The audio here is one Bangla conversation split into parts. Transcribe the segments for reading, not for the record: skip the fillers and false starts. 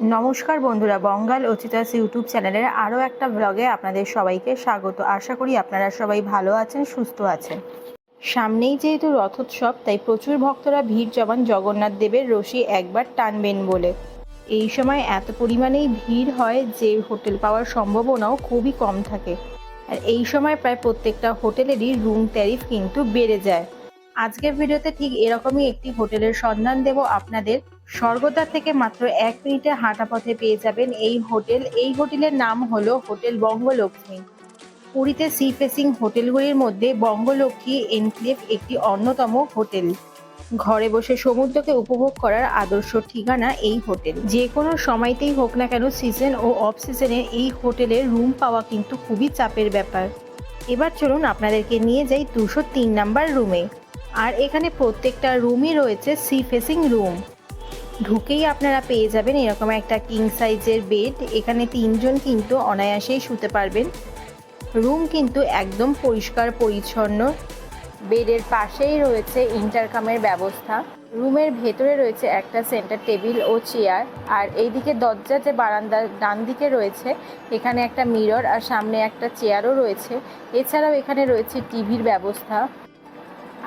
নমস্কার বন্ধুরা, বঙ্গাল অচিতাস ইউটিউব চ্যানেলের আরও একটা ব্লগে আপনাদের সবাইকে স্বাগত। আশা করি আপনারা সবাই ভালো আছেন, সুস্থ আছেন। সামনেই যেহেতু রথোৎসব, তাই প্রচুর ভক্তরা ভিড় জমান জগন্নাথ দেবের রশি একবার টানবেন বলে। এই সময় এত পরিমাণেই ভিড় হয় যে হোটেল পাওয়ার সম্ভাবনাও খুবই কম থাকে। আর এই সময় প্রায় প্রত্যেকটা হোটেলেরই রুম ট্যারিফ কিন্তু বেড়ে যায়। আজকের ভিডিওতে ঠিক এরকমই একটি হোটেলের সন্ধান দেব আপনাদের। স্বর্গদ্বার থেকে মাত্র 1 মিনিটে হাঁটা পথে পেয়ে যাবেন এই হোটেল। এই হোটেলের নাম হলো হোটেল বঙ্গলক্ষ্মী। পুরীতে সি ফেসিং হোটেলগুলির মধ্যে বঙ্গলক্ষ্মী এনক্লেভ একটি অন্যতম হোটেল। ঘরে বসে সমুদ্রকে উপভোগ করার আদর্শ ঠিকানা এই হোটেল। যে কোনো সময়তেই হোক না কেন, সিজন ও অফ সিজনে এই হোটেলে রুম পাওয়া কিন্তু খুবই চাপের ব্যাপার। এবার চলুন আপনাদেরকে নিয়ে যাই 203 নাম্বার রুমে। আর এখানে প্রত্যেকটা রুমই রয়েছে সি ফেসিং রুম। ঢুকেই আপনারা পেয়ে যাবেন এরকম একটা কিং সাইজের বেড। এখানে 3 জন কিন্তু অনায়াসেই শুতে পারবেন। রুম কিন্তু একদম পরিষ্কার পরিচ্ছন্ন। বেডের পাশেই রয়েছে ইন্টারকামের ব্যবস্থা। রুমের ভেতরে রয়েছে একটা সেন্টার টেবিল ও চেয়ার। আর এইদিকে দরজা যে বারান্দার ডান দিকে রয়েছে, এখানে একটা মিরর আর সামনে একটা চেয়ারও রয়েছে। এছাড়াও এখানে রয়েছে টিভির ব্যবস্থা।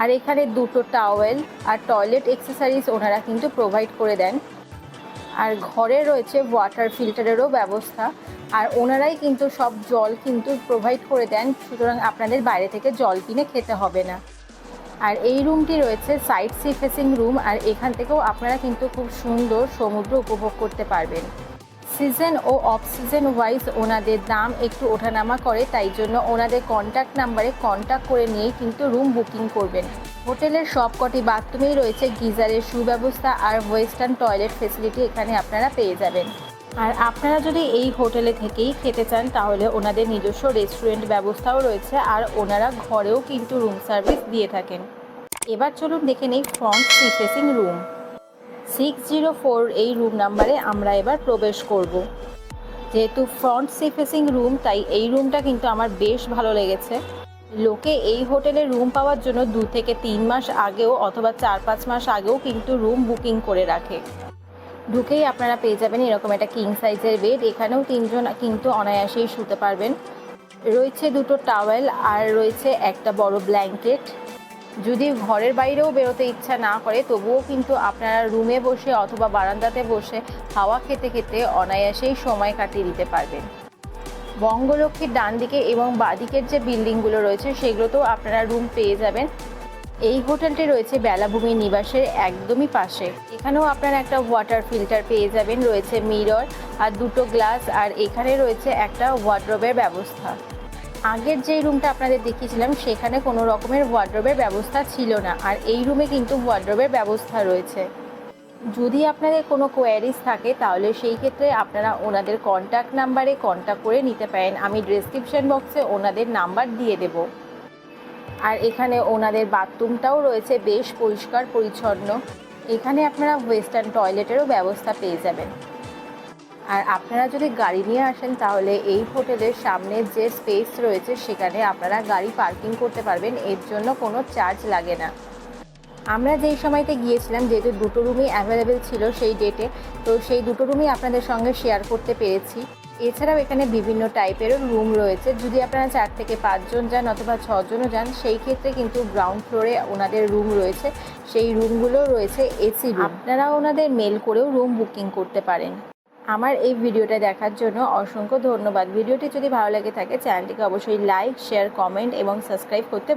আর এখানে 2টো টাওয়েল আর টয়লেট অ্যাক্সেসরিজ ওনারা কিন্তু প্রোভাইড করে দেন। আর ঘরে রয়েছে ওয়াটার ফিল্টারেরও ব্যবস্থা। আর ওনারাই কিন্তু সব জল কিন্তু প্রোভাইড করে দেন, সুতরাং আপনাদের বাইরে থেকে জল কিনে খেতে হবে না। আর এই রুমটি রয়েছে সাইড সি ফেসিং রুম। আর এখান থেকেও আপনারা কিন্তু খুব সুন্দর সমুদ্র উপভোগ করতে পারবেন। সিজন ও অফ সিজন ওয়াইজ ওনাদের দাম একটু ওঠানামা করে, তাই জন্য ওনাদের কন্ট্যাক্ট নাম্বারে কন্ট্যাক্ট করে নিয়েই কিন্তু রুম বুকিং করবেন। হোটেলের সবকটি বাথরুমেই রয়েছে গিজারের সুব্যবস্থা আর ওয়েস্টার্ন টয়লেট ফেসিলিটি এখানে আপনারা পেয়ে যাবেন। আর আপনারা যদি এই হোটেলে থেকেই খেতে চান তাহলে ওনাদের নিজস্ব রেস্টুরেন্ট ব্যবস্থাও রয়েছে। আর ওনারা ঘরেও কিন্তু রুম সার্ভিস দিয়ে থাকেন। এবার চলুন দেখে নেই ফ্রন্ট সি ফেসিং রুম। 604 এই রুম নাম্বারে আমরা এবার প্রবেশ করব। যেহেতু ফ্রন্ট সি ফেসিং রুম, তাই এই রুমটা কিন্তু আমার বেশ ভালো লেগেছে। লোকে এই হোটেলে রুম পাওয়ার জন্য 2 থেকে 3 মাস আগেও অথবা 4-5 মাস আগেও কিন্তু রুম বুকিং করে রাখে। ঢুকেই আপনারা পেয়ে যাবেন এরকম একটা কিং সাইজের বেড। এখানেও 3 জন কিন্তু অনায়াসেই শুতে পারবেন। রয়েছে 2টো টাওয়েল আর রয়েছে একটা বড় ব্ল্যাঙ্কেট। যদি ঘরের বাইরেও বেরোতে ইচ্ছা না করে, তবুও কিন্তু আপনারা রুমে বসে অথবা বারান্দাতে বসে হাওয়া খেতে খেতে অনায়াসেই সময় কাটিয়ে দিতে পারবেন। বঙ্গলক্ষ্মীর ডান দিকে এবং বাঁদিকের যে বিল্ডিংগুলো রয়েছে সেগুলোতেও আপনারা রুম পেয়ে যাবেন। এই হোটেলটি রয়েছে বেলাভূমি নিবাসের একদমই পাশে। এখানেও আপনারা একটা ওয়াটার ফিল্টার পেয়ে যাবেন, রয়েছে মিরর আর 2টো গ্লাস। আর এখানে রয়েছে একটা ওয়ার্ডরোবের ব্যবস্থা। আগের যেই রুমটা আপনাদের দেখিয়েছিলাম সেখানে কোনো রকমের ওয়ার্ডরোবের ব্যবস্থা ছিল না, আর এই রুমে কিন্তু ওয়ার্ডরোবের ব্যবস্থা রয়েছে। যদি আপনাদের কোনো কোয়ারিজ থাকে তাহলে সেই ক্ষেত্রে আপনারা ওনাদের কন্ট্যাক্ট নাম্বারে কন্ট্যাক্ট করে নিতে পারেন। আমি ডেসক্রিপশন বক্সে ওনাদের নাম্বার দিয়ে দেব। আর এখানে ওনাদের বাথরুমটাও রয়েছে বেশ পরিষ্কার পরিচ্ছন্ন। এখানে আপনারা ওয়েস্টার্ন টয়লেটেরও ব্যবস্থা পেয়ে যাবেন। আর আপনারা যদি গাড়ি নিয়ে আসেন তাহলে এই হোটেলের সামনে যে স্পেস রয়েছে সেখানে আপনারা গাড়ি পার্কিং করতে পারবেন, এর জন্য কোনো চার্জ লাগে না। আমরা যেই সময়তে গিয়েছিলাম, যেহেতু 2টো রুমই অ্যাভেলেবেল ছিল সেই ডেটে, তো সেই 2টো রুমই আপনাদের সঙ্গে শেয়ার করতে পেরেছি। এছাড়াও এখানে বিভিন্ন টাইপেরও রুম রয়েছে। যদি আপনারা 4 থেকে 5 জন যান অথবা 6 জনও যান, সেই ক্ষেত্রে কিন্তু গ্রাউন্ড ফ্লোরে ওনাদের রুম রয়েছে। সেই রুমগুলো রয়েছে এসি রুম। আপনারা ওনাদের মেল করেও রুম বুকিং করতে পারেন। আমার এই ভিডিওটা দেখার জন্য অসংখ্য ধন্যবাদ। ভিডিওটি যদি ভালো লেগে থাকে চ্যানেলটিকে অবশ্যই লাইক, শেয়ার, কমেন্ট এবং সাবস্ক্রাইব করতে